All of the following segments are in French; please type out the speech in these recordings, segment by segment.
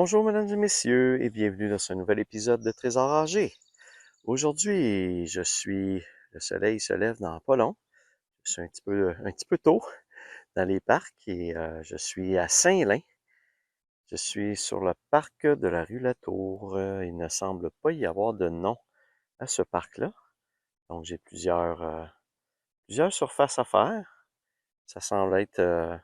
Bonjour mesdames et messieurs et bienvenue dans ce nouvel épisode de Trésor âgé. Aujourd'hui, le soleil se lève dans pas long. Je suis un petit peu tôt dans les parcs et je suis à Saint-Lin. Je suis sur le parc de la rue Latour. Il ne semble pas y avoir de nom à ce parc-là. Donc j'ai plusieurs surfaces à faire. Ça semble être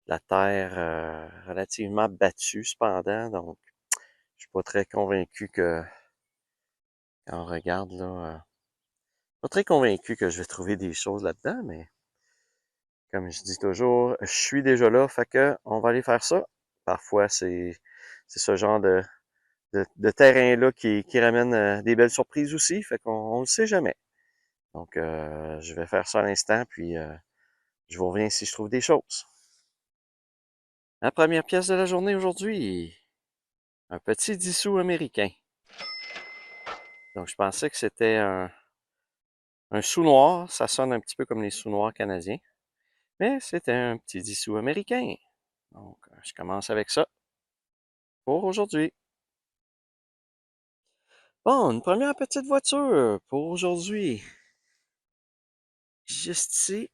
la terre relativement battue cependant, donc je suis pas très convaincu que quand on regarde là, pas très convaincu que je vais trouver des choses là-dedans, mais comme je dis toujours, je suis déjà là, fait que on va aller faire ça. Parfois, c'est ce genre de terrain-là qui ramène des belles surprises aussi, fait qu'on le sait jamais. Donc, je vais faire ça à l'instant, puis je vous reviens si je trouve des choses. La première pièce de la journée aujourd'hui, un petit 10 sous américain. Donc, je pensais que c'était un sou noir, ça sonne un petit peu comme les sous noirs canadiens. Mais c'était un petit 10 sous américain. Donc, je commence avec ça pour aujourd'hui. Bon, une première petite voiture pour aujourd'hui. Juste ici.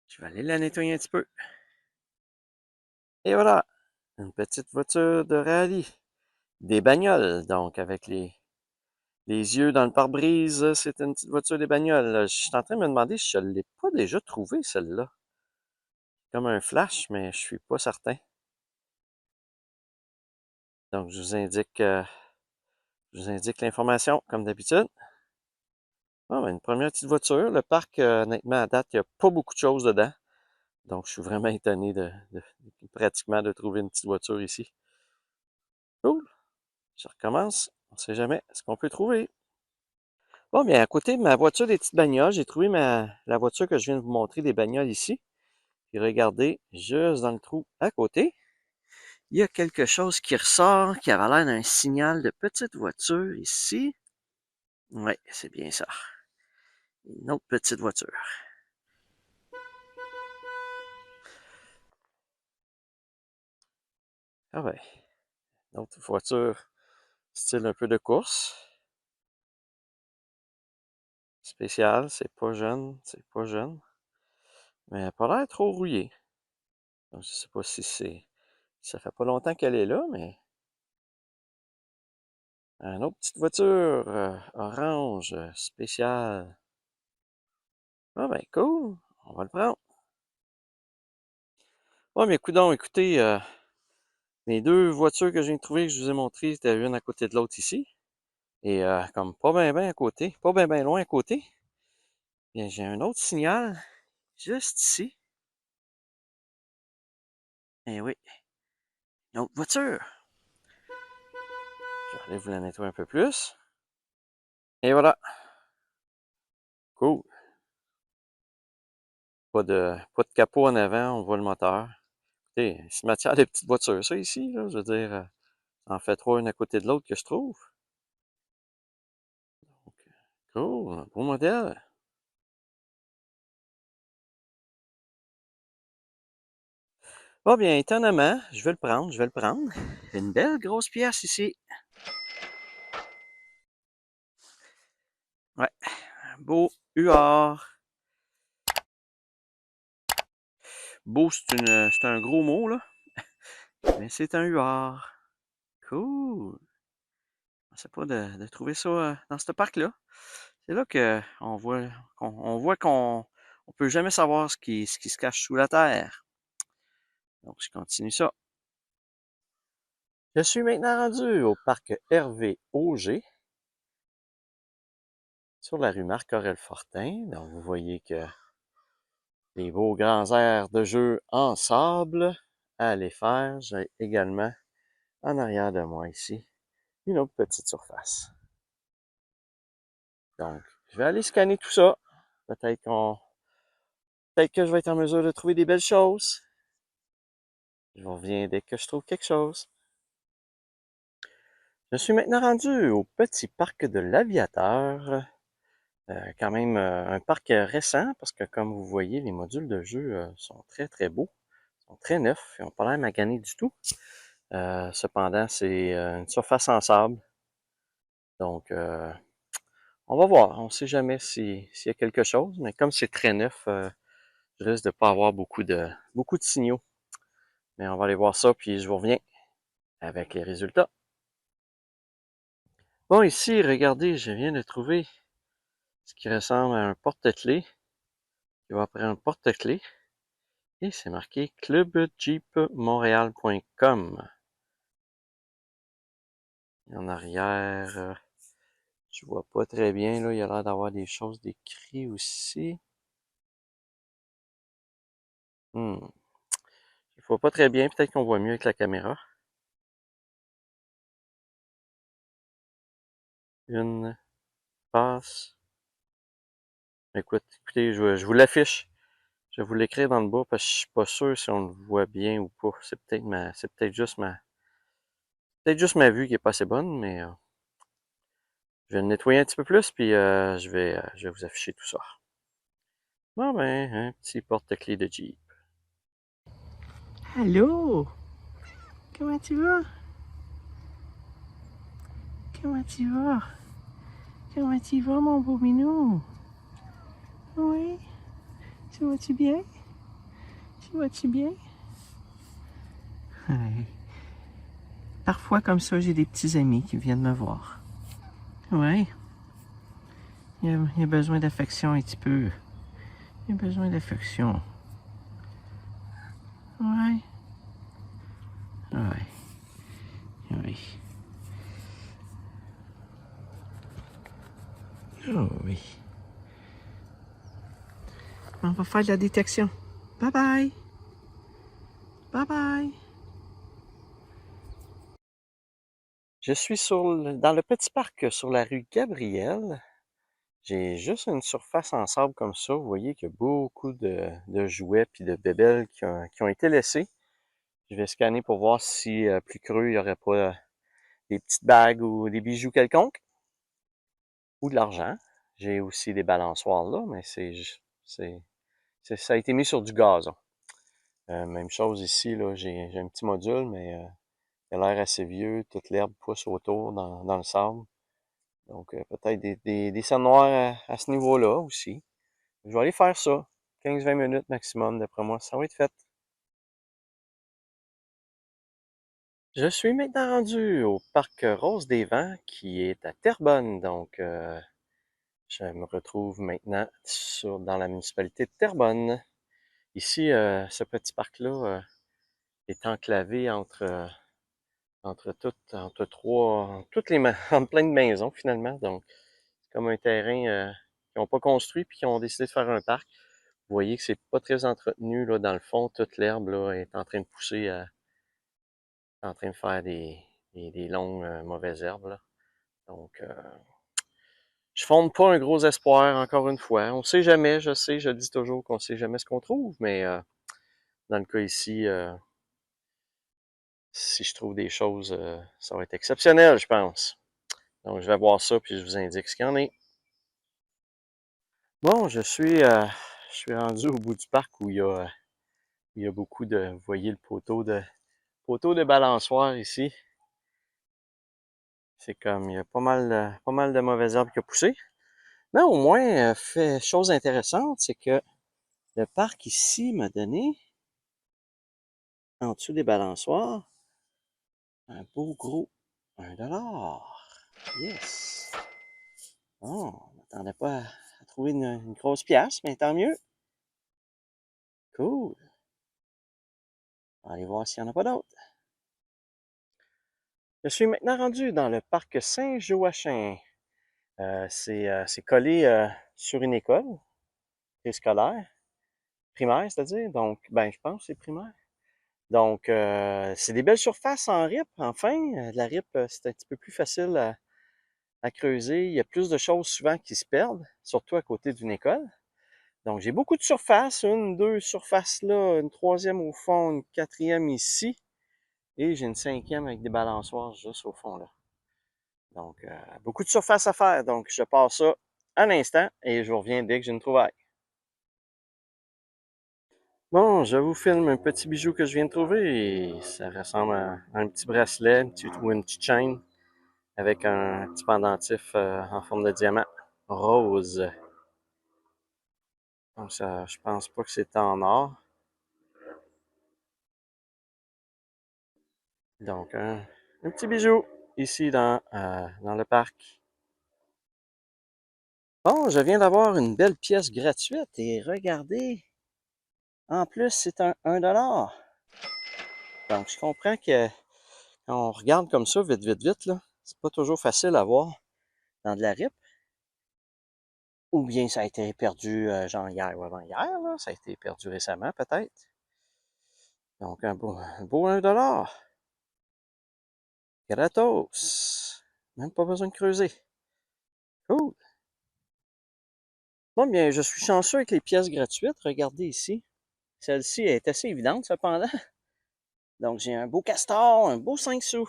Je vais aller la nettoyer un petit peu. Et voilà, une petite voiture de rallye. Des bagnoles, donc avec les yeux dans le pare-brise, c'est une petite voiture des bagnoles. Je suis en train de me demander si je ne l'ai pas déjà trouvée, celle-là. Comme un flash, mais je suis pas certain. Donc, je vous indique l'information, comme d'habitude. Ah, ben, une première petite voiture. Le parc, honnêtement, à date, il n'y a pas beaucoup de choses dedans. Donc, je suis vraiment étonné pratiquement de trouver une petite voiture ici. Cool. Je recommence. On ne sait jamais ce qu'on peut trouver. Bon, bien, à côté de ma voiture des petites bagnoles, j'ai trouvé la voiture que je viens de vous montrer des bagnoles ici. Puis regardez, juste dans le trou à côté, il y a quelque chose qui ressort, qui avait l'air d'un signal de petite voiture ici. Oui, c'est bien ça. Une autre petite voiture. Ah ouais, une autre voiture style un peu de course. Spécial, c'est pas jeune. Mais elle n'a pas l'air trop rouillée. Donc, je sais pas si ça fait pas longtemps qu'elle est là, mais une autre petite voiture orange spéciale. Ah ben cool, on va le prendre. Bon, mais écoutez, mes deux voitures que je viens de trouver, que je vous ai montrées, c'était une à côté de l'autre ici. Et comme pas bien à côté, pas bien loin à côté, bien j'ai un autre signal juste ici. Eh oui, une autre voiture. Je vais aller vous la nettoyer un peu plus. Et voilà. Cool. Pas de capot en avant, on voit le moteur. Écoutez, c'est matière de petites voitures, ça ici, là, je veux dire, en fait trois une à côté de l'autre que je trouve. Donc, cool, un beau modèle. Bon, bien, étonnamment, je vais le prendre. Une belle grosse pièce ici. Ouais, un beau UR. Beau, c'est un gros mot, là. Mais c'est un UR. Cool. Je sais pas de trouver ça dans ce parc-là. C'est là que on voit on peut jamais savoir ce qui se cache sous la terre. Donc, je continue ça. Je suis maintenant rendu au parc Hervé Auger, sur la rue Marc-Aurèle-Fortin. Donc, vous voyez que des beaux grands aires de jeu en sable à aller faire. J'ai également, en arrière de moi ici, une autre petite surface. Donc, je vais aller scanner tout ça. Peut-être que je vais être en mesure de trouver des belles choses. Je vous reviens dès que je trouve quelque chose. Je suis maintenant rendu au petit parc de l'Aviateur, Quand même un parc récent parce que comme vous voyez, les modules de jeu sont très très beaux, sont très neufs, ils n'ont pas l'air maganés du tout. Cependant, c'est une surface en sable. Donc, on va voir. On ne sait jamais s'il y a quelque chose, mais comme c'est très neuf, je risque de pas avoir beaucoup de signaux. Mais on va aller voir ça, puis je vous reviens avec les résultats. Bon, ici, regardez, je viens de trouver ce qui ressemble à un porte-clés. Il va après un porte-clés. Et c'est marqué clubjeepmontréal.com. En arrière, je vois pas très bien, là. Il y a l'air d'avoir des choses décrites aussi. Hmm. Il faut pas très bien, peut-être qu'on voit mieux avec la caméra. Une passe. Écoutez, je vous l'affiche. Je vais vous l'écrire dans le bas parce que je suis pas sûr si on le voit bien ou pas. C'est peut-être juste ma vue qui est pas assez bonne, mais je vais le nettoyer un petit peu plus puis je vais vous afficher tout ça. Bon ben, un petit porte-clés de Jeep. Allô? Comment tu vas? Comment tu vas? Comment tu vas, mon beau minou? Oui? Tu vas-tu bien? Tu vas-tu bien? Ouais. Parfois, comme ça, j'ai des petits amis qui viennent me voir. Oui. Il y a besoin d'affection un petit peu. Il y a besoin d'affection. Oui. Oui. Oui. Oh oui. On va faire de la détection. Bye bye. Bye bye. Je suis dans le petit parc sur la rue Gabriel. J'ai juste une surface en sable comme ça. Vous voyez qu'il y a beaucoup de jouets puis de bébelles qui ont été laissés. Je vais scanner pour voir si plus creux, il n'y aurait pas des petites bagues ou des bijoux quelconques ou de l'argent. J'ai aussi des balançoires là, mais ça a été mis sur du gazon. Même chose ici, là, j'ai un petit module, mais il a l'air assez vieux. Toute l'herbe pousse autour dans le sable. Donc, peut-être des cernes noires à ce niveau-là aussi. Je vais aller faire ça. 15-20 minutes maximum, d'après moi. Ça va être fait. Je suis maintenant rendu au parc Rose des Vents qui est à Terrebonne. Donc, je me retrouve maintenant dans la municipalité de Terrebonne. Ici, ce petit parc-là est enclavé toutes les en plein de maisons finalement. Donc, c'est comme un terrain qu'ils n'ont pas construit puis qu'ils ont décidé de faire un parc. Vous voyez que c'est pas très entretenu là dans le fond. Toute l'herbe là est en train de pousser, en train de faire des longues mauvaises herbes là. Donc, je fonde pas un gros espoir encore une fois. On sait jamais. Je sais, je dis toujours qu'on sait jamais ce qu'on trouve, mais dans le cas ici, si je trouve des choses, ça va être exceptionnel, je pense. Donc, je vais voir ça, puis je vous indique ce qu'il y en est. Bon, je suis rendu au bout du parc où il y a beaucoup de, vous voyez le poteau de balançoire ici. C'est comme, il y a pas mal de mauvaises herbes qui ont poussé. Mais au moins, fait chose intéressante, c'est que le parc ici m'a donné, en dessous des balançoires, un beau gros 1 $. Yes! Bon, on m'attendait pas à trouver une grosse pièce, mais tant mieux. Cool. On va aller voir s'il n'y en a pas d'autres. Je suis maintenant rendu dans le parc Saint-Joachim. C'est collé sur une école préscolaire, primaire, c'est-à-dire. Donc, ben, je pense que c'est primaire. Donc, c'est des belles surfaces en RIP, enfin. La RIP, c'est un petit peu plus facile à creuser. Il y a plus de choses souvent qui se perdent, surtout à côté d'une école. Donc, j'ai beaucoup de surfaces, une, deux surfaces là, une troisième au fond, une quatrième ici, et j'ai une cinquième avec des balançoires juste au fond là. Donc, beaucoup de surface à faire. Donc, je pars ça à l'instant et je vous reviens dès que j'ai une trouvaille. Bon, je vous filme un petit bijou que je viens de trouver. Et ça ressemble à un petit bracelet ou une petite chaîne avec un petit pendentif en forme de diamant rose. Donc ça, je pense pas que c'est en or. Donc un petit bijou ici dans le parc. Bon, je viens d'avoir une belle pièce gratuite et regardez, en plus c'est un 1$. Donc je comprends que quand on regarde comme ça vite là, c'est pas toujours facile à voir dans de la rip. Ou bien ça a été perdu genre hier ou avant-hier, là. Ça a été perdu récemment peut-être. Donc un beau 1$. Gratos. Même pas besoin de creuser. Cool. Bon, bien, je suis chanceux avec les pièces gratuites. Regardez ici. Celle-ci est assez évidente, cependant. Donc, j'ai un beau castor, un beau 5 sous.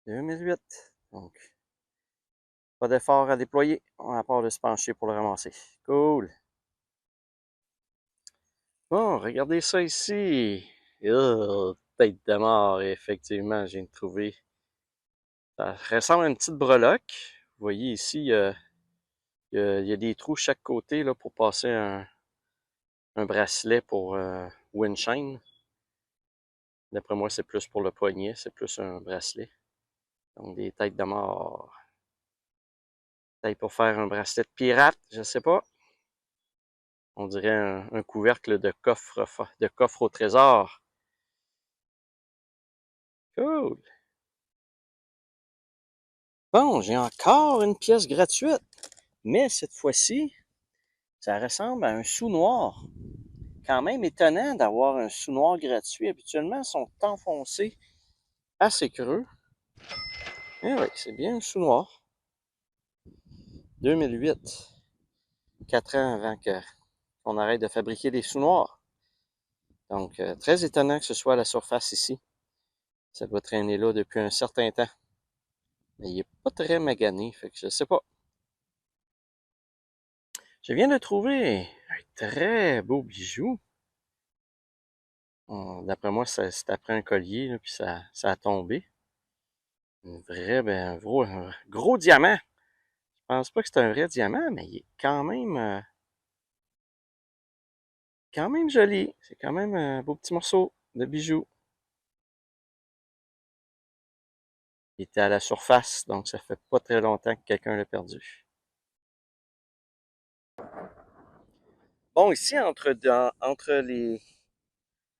2008. Donc, pas d'effort à déployer, à part de se pencher pour le ramasser. Cool. Bon, regardez ça ici. Tête de mort, effectivement, j'ai trouvé. Ça ressemble à une petite breloque. Vous voyez ici, il y a des trous chaque côté là, pour passer un bracelet pour ou une chaîne. D'après moi, c'est plus pour le poignet, c'est plus un bracelet. Donc des têtes de mort. Peut-être pour faire un bracelet de pirate, je sais pas. On dirait un couvercle de coffre au trésor. Cool. Bon, j'ai encore une pièce gratuite. Mais cette fois-ci, ça ressemble à un sou noir. Quand même étonnant d'avoir un sou noir gratuit. Habituellement, ils sont enfoncés assez creux. Eh oui, c'est bien un sou noir. 2008. 4 ans avant qu'on arrête de fabriquer des sous noirs. Donc, très étonnant que ce soit à la surface ici. Ça doit traîner là depuis un certain temps. Mais il n'est pas très magané, fait que je sais pas. Je viens de trouver un très beau bijou. D'après moi, c'est après un collier, là, puis ça a tombé. Un gros diamant. Je pense pas que c'est un vrai diamant, mais il est quand même joli. C'est quand même un beau petit morceau de bijou. Il était à la surface, donc ça fait pas très longtemps que quelqu'un l'a perdu. Bon, ici, à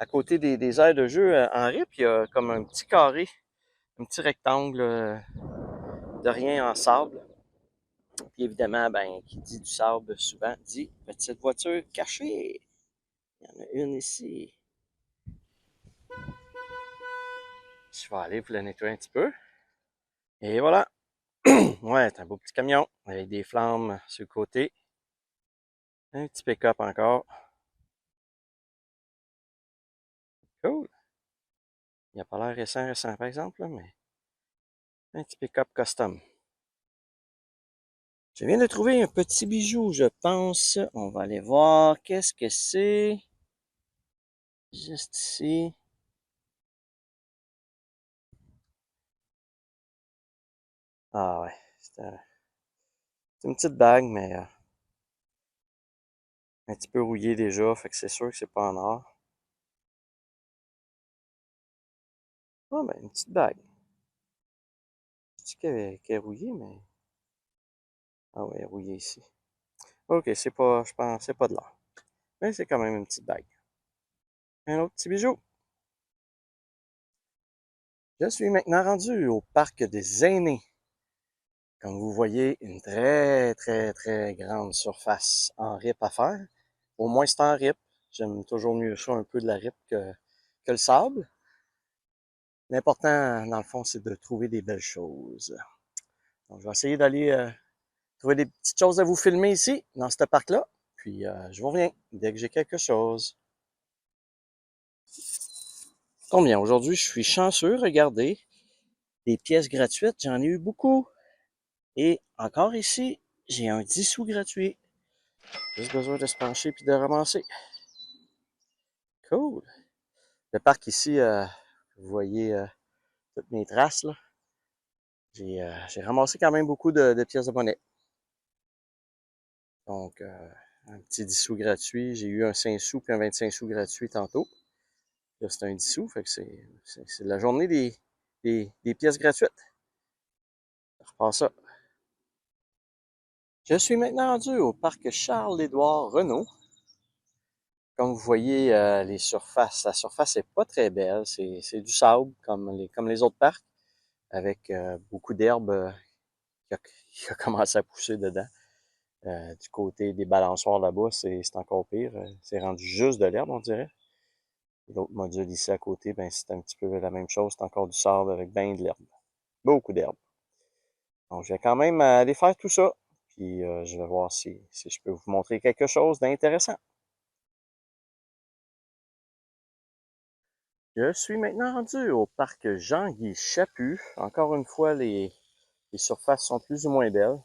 côté des aires de jeu en RIP, il y a comme un petit carré, un petit rectangle de rien en sable. Puis évidemment, ben, qui dit du sable souvent dit petite voiture cachée. Il y en a une ici. Je vais aller vous la nettoyer un petit peu. Et voilà. Ouais, c'est un beau petit camion avec des flammes sur le côté. Un petit pick-up encore. Cool. Il n'a pas l'air récent par exemple, là, mais un petit pick-up custom. Je viens de trouver un petit bijou, je pense. On va aller voir qu'est-ce que c'est. Juste ici. Ah ouais, c'est une petite bague, mais un petit peu rouillée déjà, fait que c'est sûr que c'est pas en or. Ah ben, une petite bague. Je dis qu'elle est rouillée, mais... Ah ouais, elle est rouillée ici. Ok, c'est pas, je pense, c'est pas de l'or. Mais c'est quand même une petite bague. Un autre petit bijou. Je suis maintenant rendu au parc des aînés. Comme vous voyez, une très grande surface en rip à faire. Au moins, c'est en rip. J'aime toujours mieux ça, un peu de la rip que le sable. L'important, dans le fond, c'est de trouver des belles choses. Donc, je vais essayer d'aller trouver des petites choses à vous filmer ici, dans ce parc-là. Puis, je vous reviens dès que j'ai quelque chose. Combien? Aujourd'hui, je suis chanceux. Regardez, des pièces gratuites, j'en ai eu beaucoup. Et encore ici, j'ai un 10 sous gratuit. Juste besoin de se pencher puis de ramasser. Cool. Le parc ici, vous voyez toutes mes traces là. J'ai ramassé quand même beaucoup de pièces de monnaie. Donc, un petit 10 sous gratuit. J'ai eu un 5 sous puis un 25 sous gratuit tantôt. Là, c'est un 10 sous, fait que c'est la journée des pièces gratuites. Je repars ça. Je suis maintenant rendu au parc Charles-Édouard Renault. Comme vous voyez, les surfaces, la surface est pas très belle. C'est du sable, comme les autres parcs, avec beaucoup d'herbe qui a commencé à pousser dedans. Du côté des balançoires là-bas, c'est encore pire. C'est rendu juste de l'herbe, on dirait. L'autre module ici à côté, ben c'est un petit peu la même chose. C'est encore du sable avec bien de l'herbe. Beaucoup d'herbe. Donc, je vais quand même aller faire tout ça. Puis, je vais voir si je peux vous montrer quelque chose d'intéressant. Je suis maintenant rendu au parc Jean-Guy Chaput. Encore une fois, les surfaces sont plus ou moins belles.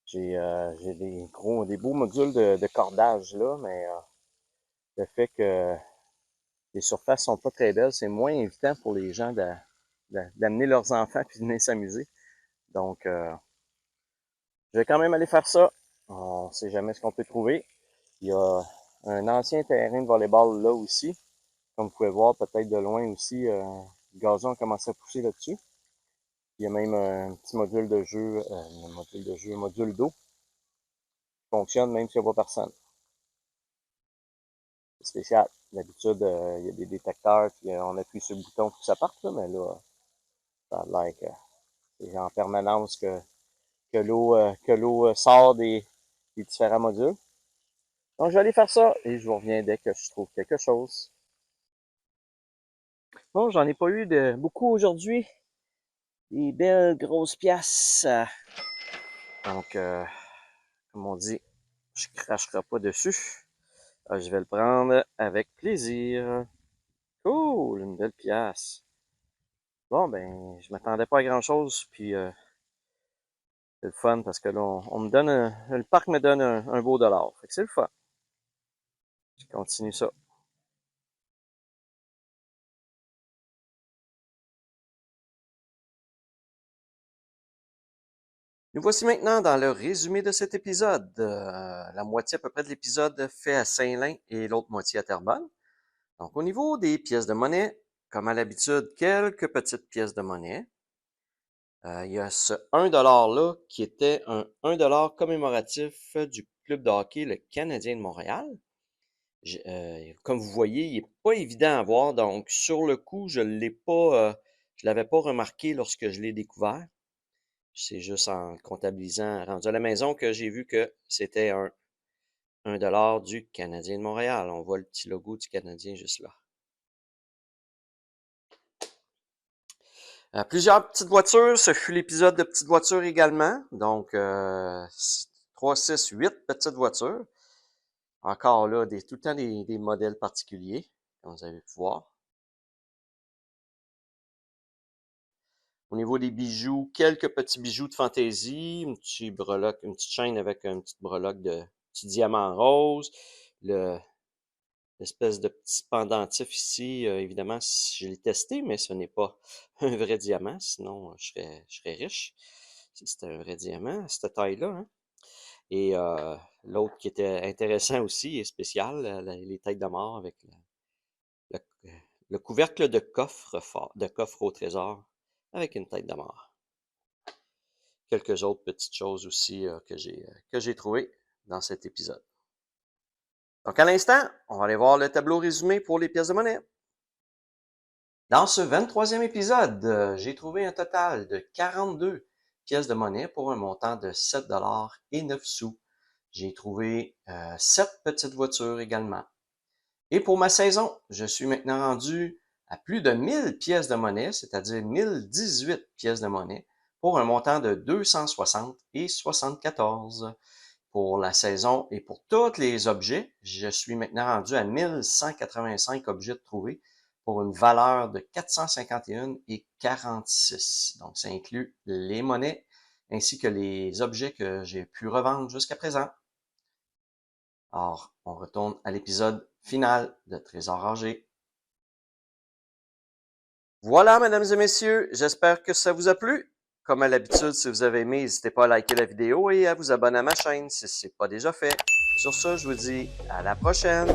J'ai des beaux modules de cordage là, mais le fait que les surfaces sont pas très belles, c'est moins évident pour les gens d'amener leurs enfants puis de venir s'amuser. Donc, je vais quand même aller faire ça. On sait jamais ce qu'on peut trouver. Il y a un ancien terrain de volleyball là aussi. Comme vous pouvez voir, peut-être de loin aussi, le gazon a commencé à pousser là-dessus. Il y a même un petit un module d'eau qui fonctionne même s'il n'y a pas personne. C'est spécial. D'habitude, il y a des détecteurs, puis on appuie sur le bouton pour que ça parte, là, mais là, ça a l'air que c'est en permanence que l'eau sort des différents modules. Donc, je vais aller faire ça et je vous reviens dès que je trouve quelque chose. Bon, j'en ai pas eu de beaucoup aujourd'hui. Des belles grosses pièces. Donc, comme on dit, je cracherai pas dessus. Je vais le prendre avec plaisir. Cool, une belle pièce. Bon, ben, je m'attendais pas à grand-chose, puis c'est le fun parce que là, on me donne le parc me donne un beau dollar. Fait que c'est le fun. Je continue ça. Nous voici maintenant dans le résumé de cet épisode. La moitié à peu près de l'épisode fait à Saint-Lin et l'autre moitié à Terrebonne. Donc, au niveau des pièces de monnaie, comme à l'habitude, quelques petites pièces de monnaie. Il y a ce 1 là qui était un 1 commémoratif du club de hockey, le Canadien de Montréal. Comme vous voyez, il n'est pas évident à voir, donc sur le coup, je l'avais pas remarqué lorsque je l'ai découvert. C'est juste en comptabilisant, rendu à la maison, que j'ai vu que c'était un 1 du Canadien de Montréal. On voit le petit logo du Canadien juste là. Plusieurs petites voitures, ce fut l'épisode de petites voitures également. Donc, 3, 6, 8 petites voitures. Encore là, tout le temps des modèles particuliers, comme vous avez pu voir. Au niveau des bijoux, quelques petits bijoux de fantaisie, une petite breloque, une petite chaîne avec une petite breloque de petits diamants roses, l'espèce de petit pendentif ici, évidemment, je l'ai testé, mais ce n'est pas un vrai diamant, sinon je serais riche si c'était un vrai diamant à cette taille-là. Hein. Et l'autre qui était intéressant aussi et spécial, les têtes de mort avec le, le couvercle de coffre fort, de coffre au trésor avec une tête de mort. Quelques autres petites choses aussi que j'ai trouvées dans cet épisode. Donc à l'instant, on va aller voir le tableau résumé pour les pièces de monnaie. Dans ce 23e épisode, j'ai trouvé un total de 42 pièces de monnaie pour un montant de 7 et 9 sous. J'ai trouvé 7 petites voitures également. Et pour ma saison, je suis maintenant rendu à plus de 1000 pièces de monnaie, c'est-à-dire 1018 pièces de monnaie, pour un montant de 260 et 74. Pour la saison et pour tous les objets, je suis maintenant rendu à 1185 objets trouvés pour une valeur de 451 et 46. Donc, ça inclut les monnaies ainsi que les objets que j'ai pu revendre jusqu'à présent. Alors, on retourne à l'épisode final de Trésor rangé. Voilà, mesdames et messieurs, j'espère que ça vous a plu. Comme à l'habitude, si vous avez aimé, n'hésitez pas à liker la vidéo et à vous abonner à ma chaîne si ce n'est pas déjà fait. Sur ce, je vous dis à la prochaine!